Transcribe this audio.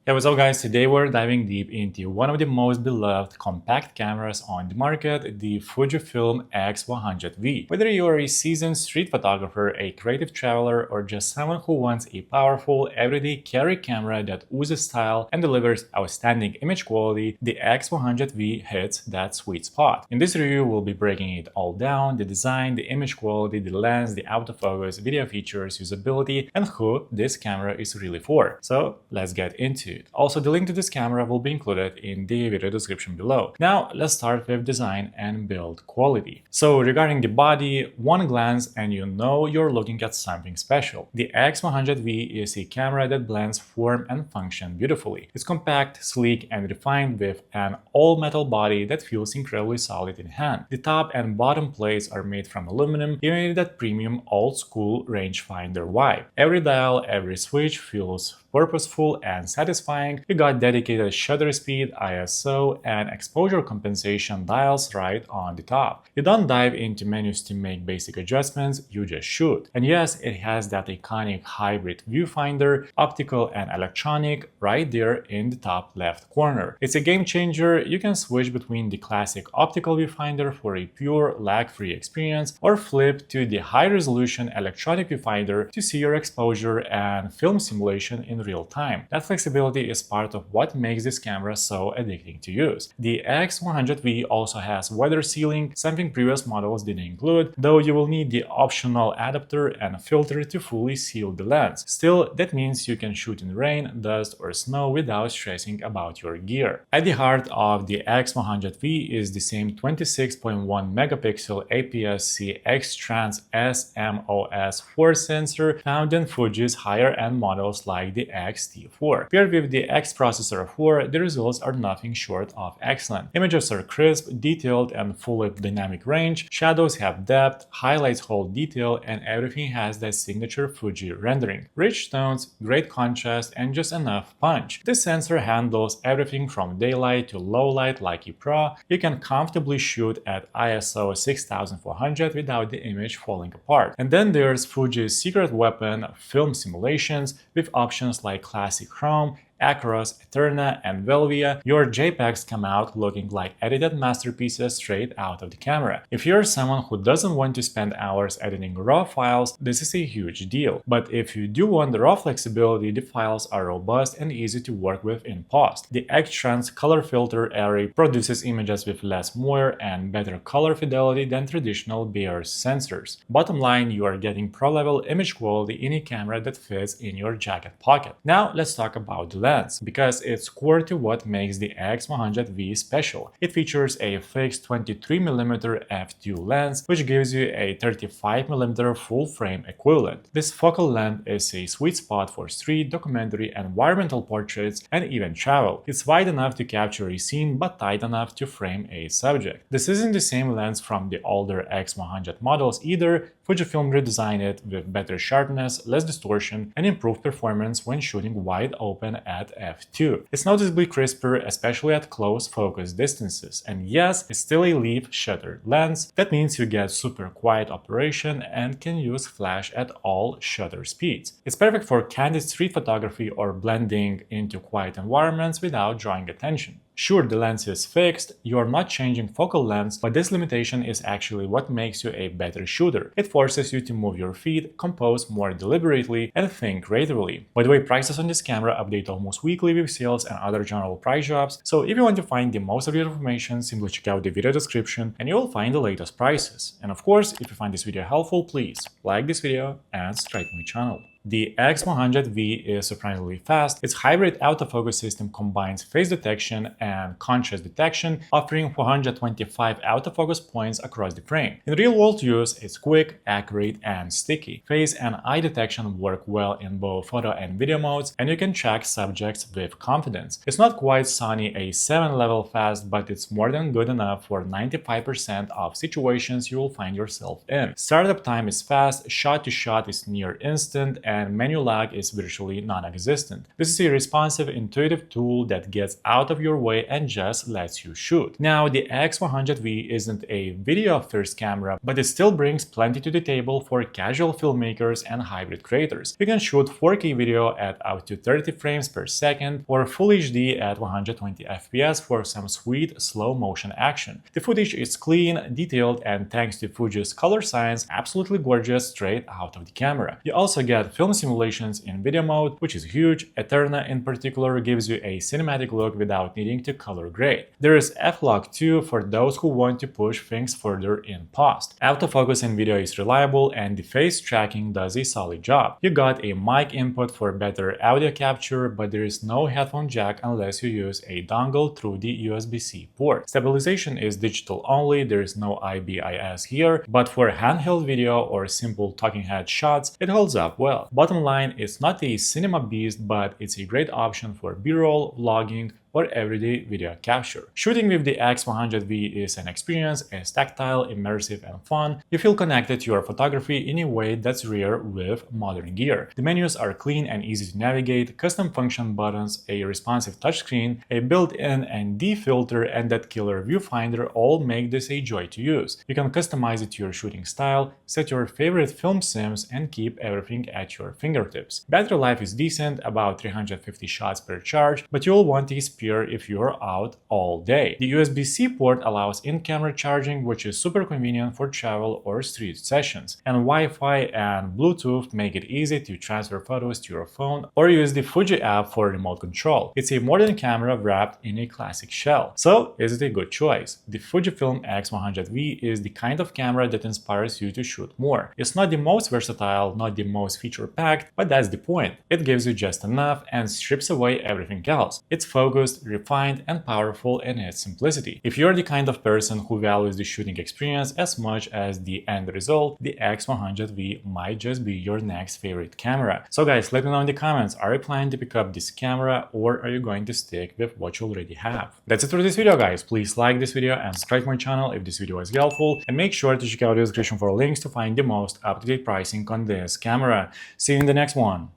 Hey, what's up guys, today we're diving deep into one of the most beloved compact cameras on the market, the Fujifilm X100V. Whether you're a seasoned street photographer, a creative traveler, or just someone who wants a powerful, everyday carry camera that oozes style and delivers outstanding image quality, the X100V hits that sweet spot. In this review, we'll be breaking it all down: the design, the image quality, the lens, the autofocus, video features, usability, and who this camera is really for. So let's get into it. Also, the link to this camera will be included in the video description below. Now, let's start with design and build quality. So, regarding the body, one glance and you know you're looking at something special. The X100V is a camera that blends form and function beautifully. It's compact, sleek, and refined with an all-metal body that feels incredibly solid in hand. The top and bottom plates are made from aluminum, giving it that premium old-school rangefinder vibe. Every dial, every switch feels purposeful and satisfying. You got dedicated shutter speed, ISO, and exposure compensation dials right on the top. You don't dive into menus to make basic adjustments, you just shoot. And yes, it has that iconic hybrid viewfinder, optical and electronic, right there in the top left corner. It's a game changer. You can switch between the classic optical viewfinder for a pure lag-free experience, or flip to the high-resolution electronic viewfinder to see your exposure and film simulation in real time. That flexibility is part of what makes this camera so addicting to use. The X100V also has weather sealing, something previous models didn't include, though you will need the optional adapter and filter to fully seal the lens. Still, that means you can shoot in rain, dust, or snow without stressing about your gear. At the heart of the X100V is the same 26.1 megapixel APS-C X-Trans SMOS4 sensor found in Fuji's higher-end models like the X-T4. Paired with the X processor 4, the results are nothing short of excellent. Images are crisp, detailed, and full of dynamic range. Shadows have depth, highlights hold detail, and everything has that signature Fuji rendering. Rich tones, great contrast, and just enough punch. This sensor handles everything from daylight to low light like a pro. You can comfortably shoot at ISO 6400 without the image falling apart. And then there's Fuji's secret weapon, film simulations, with options like Classic Chrome, Acros, Eterna, and Velvia. Your JPEGs come out looking like edited masterpieces straight out of the camera. If you're someone who doesn't want to spend hours editing raw files, this is a huge deal. But if you do want the raw flexibility, the files are robust and easy to work with in post. The X-Trans color filter array produces images with less moire and better color fidelity than traditional Bayer's sensors. Bottom line, you are getting pro-level image quality in a camera that fits in your jacket pocket. Now let's talk about the lens, because it's core to what makes the X100V special. It features a fixed 23mm f2 lens, which gives you a 35mm full-frame equivalent. This focal length is a sweet spot for street, documentary, environmental portraits, and even travel. It's wide enough to capture a scene, but tight enough to frame a subject. This isn't the same lens from the older X100 models either. Fujifilm redesigned it with better sharpness, less distortion, and improved performance when shooting wide open at f2. It's noticeably crisper, especially at close focus distances. And yes, it's still a leaf shutter lens. That means you get super quiet operation and can use flash at all shutter speeds. It's perfect for candid street photography or blending into quiet environments without drawing attention. Sure, the lens is fixed, you are not changing focal length, but this limitation is actually what makes you a better shooter. It forces you to move your feet, compose more deliberately, and think creatively. By the way, prices on this camera update almost weekly with sales and other general price drops, so if you want to find the most updated information, simply check out the video description and you will find the latest prices. And of course, if you find this video helpful, please like this video and subscribe to my channel. The X100V is surprisingly fast. Its hybrid autofocus system combines phase detection and contrast detection, offering 425 autofocus points across the frame. In real-world use, it's quick, accurate, and sticky. Phase and eye detection work well in both photo and video modes, and you can track subjects with confidence. It's not quite Sony A7 level fast, but it's more than good enough for 95% of situations you will find yourself in. Startup time is fast, shot to shot is near instant, and and menu lag is virtually non-existent. This is a responsive, intuitive tool that gets out of your way and just lets you shoot. Now, the X100V isn't a video-first camera, but it still brings plenty to the table for casual filmmakers and hybrid creators. You can shoot 4K video at up to 30 frames per second or Full HD at 120 FPS for some sweet slow motion action. The footage is clean, detailed, and thanks to Fuji's color science, absolutely gorgeous straight out of the camera. You also get film simulations in video mode, which is huge. Eterna in particular gives you a cinematic look without needing to color grade. There is F-Log too for those who want to push things further in post. Autofocus in video is reliable and the face tracking does a solid job. You got a mic input for better audio capture, but there is no headphone jack unless you use a dongle through the USB-C port. Stabilization is digital only, there is no IBIS here, but for handheld video or simple talking head shots, it holds up well. Bottom line, it's not a cinema beast, but it's a great option for B-roll, vlogging, or everyday video capture. Shooting with the X100V is an experience, it's tactile, immersive, and fun. You feel connected to your photography in a way that's rare with modern gear. The menus are clean and easy to navigate, custom function buttons, a responsive touchscreen, a built-in ND filter, and that killer viewfinder all make this a joy to use. You can customize it to your shooting style, set your favorite film sims, and keep everything at your fingertips. Battery life is decent, about 350 shots per charge, but you'll want a spare if you're out all day. The USB-C port allows in-camera charging, which is super convenient for travel or street sessions, and Wi-Fi and Bluetooth make it easy to transfer photos to your phone or use the Fuji app for remote control. It's a modern camera wrapped in a classic shell. So, is it a good choice? The Fujifilm X100V is the kind of camera that inspires you to shoot more. It's not the most versatile, not the most feature-packed, but that's the point. It gives you just enough and strips away everything else. It's focused, refined, and powerful in its simplicity. If you're the kind of person who values the shooting experience as much as the end result, the X100V might just be your next favorite camera. So guys, let me know in the comments, are you planning to pick up this camera or are you going to stick with what you already have? That's it for this video, guys. Please like this video and subscribe to my channel if this video was helpful, and make sure to check out the description for links to find the most up-to-date pricing on this camera. See you in the next one.